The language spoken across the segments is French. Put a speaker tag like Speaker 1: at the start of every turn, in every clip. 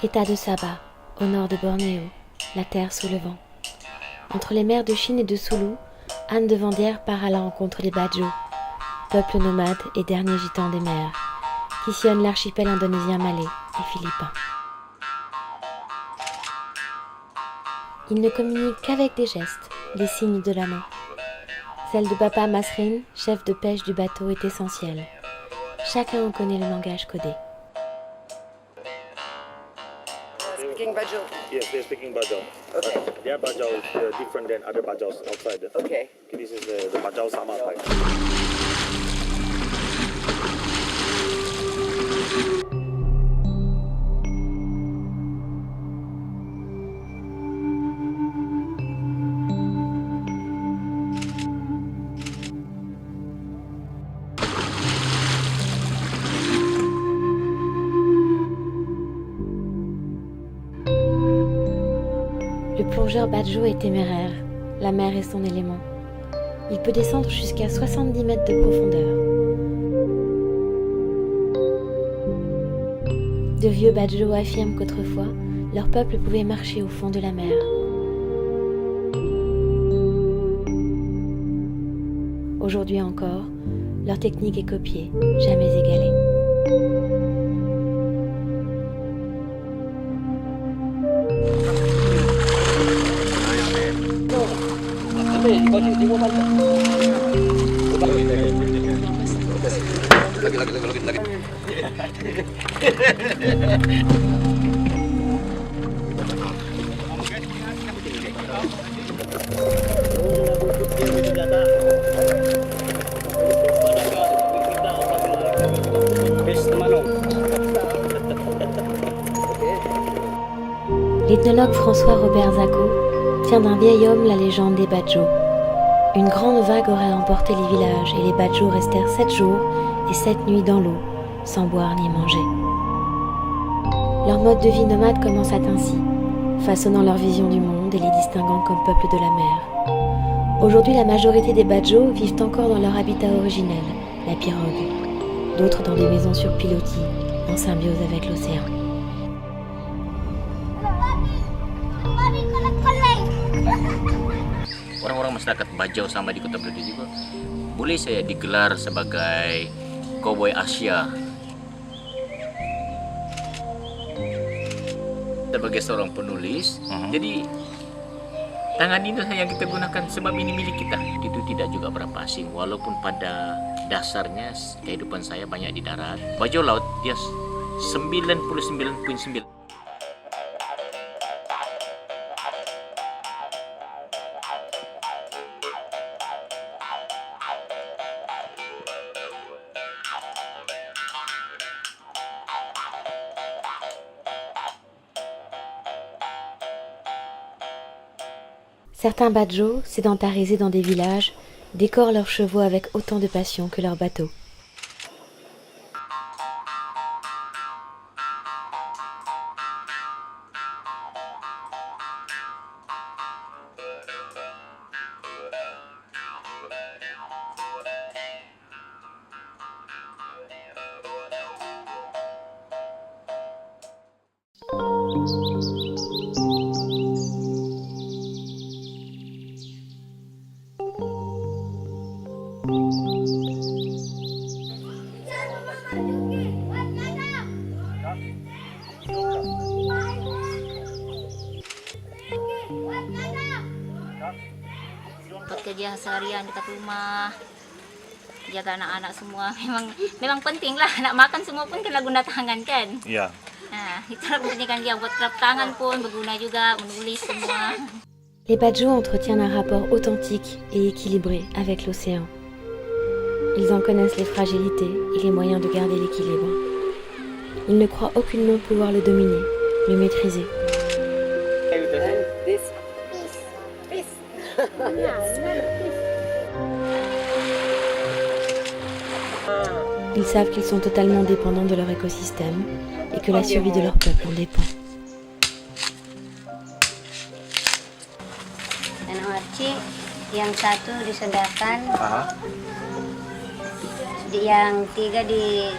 Speaker 1: État de Sabah, au nord de Bornéo, la terre sous le vent. Entre les mers de Chine et de Sulu, Anne de Vandière part à la rencontre des Badjo, peuple nomade et dernier gitan des mers, qui sillonne l'archipel indonésien malais et philippin. Ils ne communiquent qu'avec des gestes, des signes de la main. Celle de Papa Masrin, chef de pêche du bateau, est essentielle. Chacun en connaît le langage codé.
Speaker 2: Speaking Bajo.
Speaker 3: Yes, they're speaking Bajau.
Speaker 2: Okay.
Speaker 3: Their Bajau is different than other Bajaus outside.
Speaker 2: Okay.
Speaker 3: This is the Bajau Sama type.
Speaker 1: Le plongeur Badjo est téméraire, la mer est son élément. Il peut descendre jusqu'à 70 mètres de profondeur. De vieux Badjo affirment qu'autrefois, leur peuple pouvait marcher au fond de la mer. Aujourd'hui encore, leur technique est copiée, jamais égalée. L'ethnologue François Robert Zacco tient d'un vieil homme la légende des Badjo. Une grande vague aurait emporté les villages et les Badjo restèrent 7 jours et 7 nuits dans l'eau, sans boire ni manger. Leur mode de vie nomade commença ainsi, façonnant leur vision du monde et les distinguant comme peuple de la mer. Aujourd'hui, la majorité des Badjo vivent encore dans leur habitat originel, la pirogue. D'autres dans des maisons sur pilotis, en symbiose avec l'océan.
Speaker 4: Orang-orang masyarakat Bajau sama di Kota Beludi juga boleh saya digelar sebagai Cowboy Asia. Sebagai seorang penulis, jadi tangan ini yang kita gunakan sebab ini milik kita. Itu tidak juga berapa asing, walaupun pada dasarnya kehidupan saya banyak di darat. Bajau laut dia 99.9.
Speaker 1: Certains Badjo, sédentarisés dans des villages, décorent leurs chevaux avec autant de passion que leurs bateaux.
Speaker 5: Kerja seharian dekat rumah, jaga anak-anak semua, memang penting lah. Nak makan semua pun kena guna tangan kan.
Speaker 3: Yeah.
Speaker 5: Nah, itulah kepentingan dia, buat kerap tangan pun berguna juga, menulis semua.
Speaker 1: Les Badjo entretiennent un rapport authentique et équilibré avec l'océan. Ils en connaissent les fragilités et les moyens de garder l'équilibre. Ils ne croient aucunement pouvoir le dominer, le maîtriser. Ils savent qu'ils sont totalement dépendants de leur écosystème et que la survie de leur peuple en dépend.
Speaker 6: Yang satu disedarkan, yang 3 di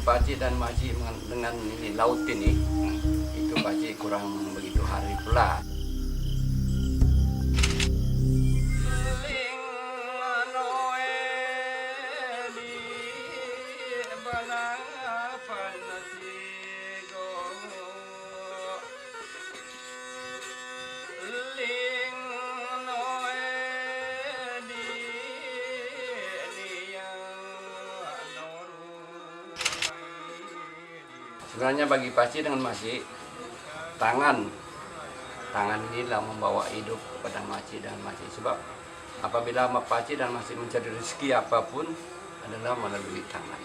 Speaker 7: pakcik dan makcik dengan ini laut ini, itu pakcik kurang begitu hari pula. Sebenarnya bagi pakcik dengan makcik, tangan inilah membawa hidup kepada makcik dan makcik. Sebab apabila pakcik dan makcik mencari rezeki apapun adalah melalui tangan.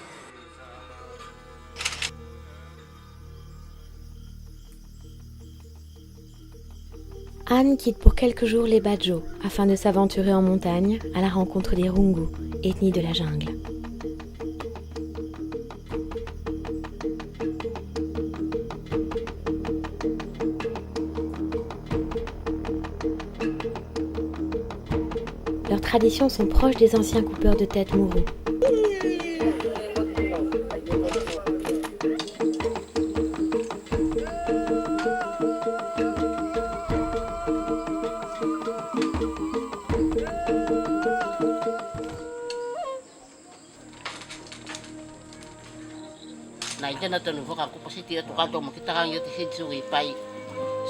Speaker 1: Anne quitte pour quelques jours les Badjo afin de s'aventurer en montagne à la rencontre des Rungu, ethnie de la jungle. Leurs traditions sont proches des anciens coupeurs de tête mourous.
Speaker 8: Na ita na tanu foka ko pasi tira to kanto mo kita kang yuti sitsui pai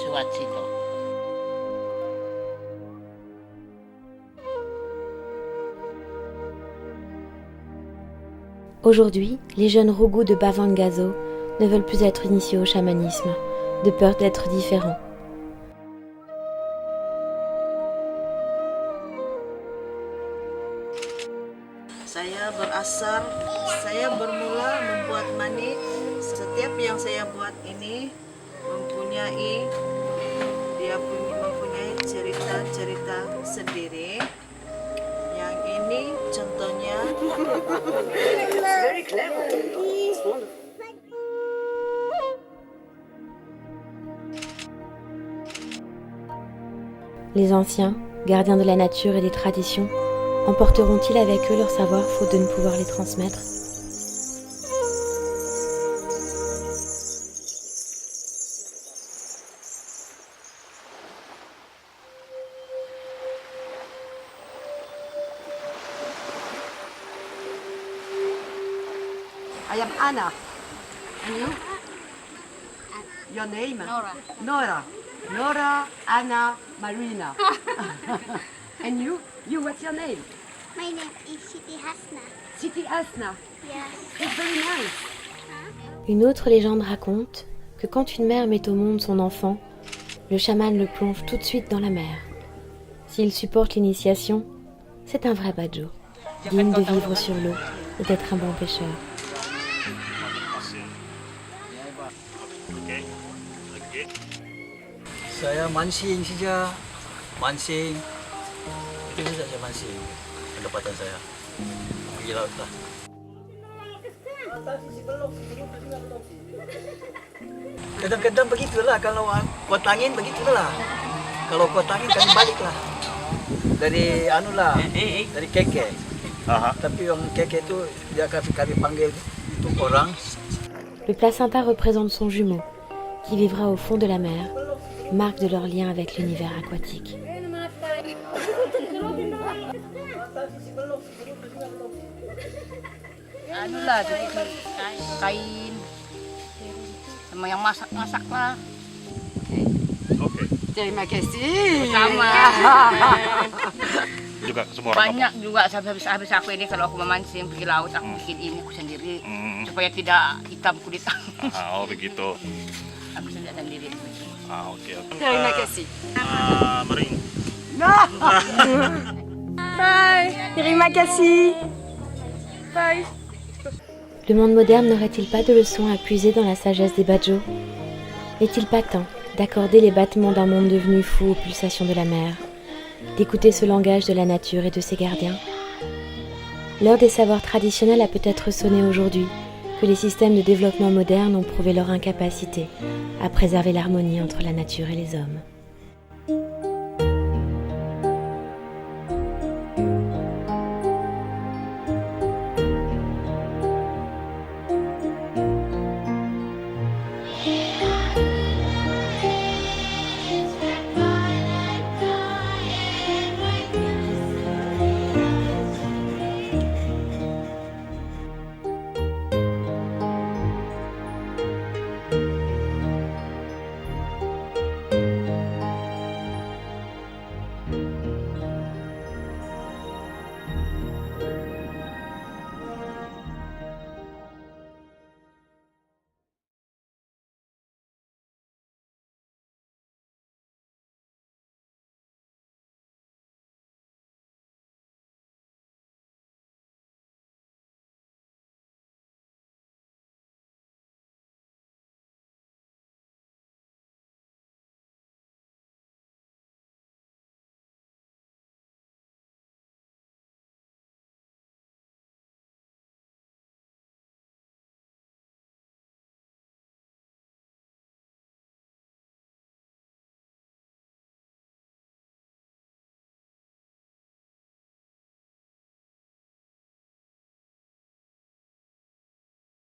Speaker 8: suat sito.
Speaker 1: Aujourd'hui, les jeunes Rougou de Bavangazo ne veulent plus être initiés au chamanisme, de peur d'être différents.
Speaker 9: Saya berasal, saya bermula membuat manik. Setiap yang saya buat ini mempunyai cerita sendiri. Yang ini contohnya.
Speaker 2: Very clever. It's wonderful.
Speaker 1: Les anciens, gardiens de la nature et des traditions, emporteront-ils avec eux leur savoir faute de ne pouvoir les transmettre ?
Speaker 9: I am Anna. And you? Your name? Nora. Nora, Anna, Marina. And you? What's your name?
Speaker 10: My name is Siti Hasna.
Speaker 9: Siti Hasna.
Speaker 10: Yes.
Speaker 9: It's very nice.
Speaker 1: Une autre légende raconte que quand une mère met au monde son enfant, le chaman le plonge tout de suite dans la mer. S'il supporte l'initiation, c'est un vrai Badjo, digne de vivre sur l'eau et d'être un bon pêcheur.
Speaker 11: Saya mancing saja, mancing. Itu saja mancing pendapatan saya. Pergi laut lah. Kadang-kadang begitulah kalau kuat angin begitulah. Kalau kuat angin kami baliklah. Dari dari keke. Tapi yang keke itu dia kami panggil itu orang.
Speaker 1: Le placenta représente son jumeau, qui vivra au fond de la mer, marque de leur lien avec l'univers aquatique.
Speaker 8: Anulah jadi kain sama yang masak-masak lah.
Speaker 3: Okay.
Speaker 9: Terima kasih.
Speaker 8: Sama.
Speaker 3: Juga semua orang
Speaker 8: Banyak juga habis aku ini kalau aku memancing pergi laut aku bikin ini aku sendiri supaya tidak hitam kulit.
Speaker 3: Oh begitu.
Speaker 8: Aku sendiri.
Speaker 3: Oke.
Speaker 9: Terima kasih.
Speaker 3: Maring.
Speaker 9: Bye. Terima kasih. Bye.
Speaker 1: Le monde moderne n'aurait-il pas de leçons à puiser dans la sagesse des Badjo ? N'est-il pas temps d'accorder les battements d'un monde devenu fou aux pulsations de la mer, d'écouter ce langage de la nature et de ses gardiens ? L'heure des savoirs traditionnels a peut-être sonné aujourd'hui, que les systèmes de développement modernes ont prouvé leur incapacité à préserver l'harmonie entre la nature et les hommes.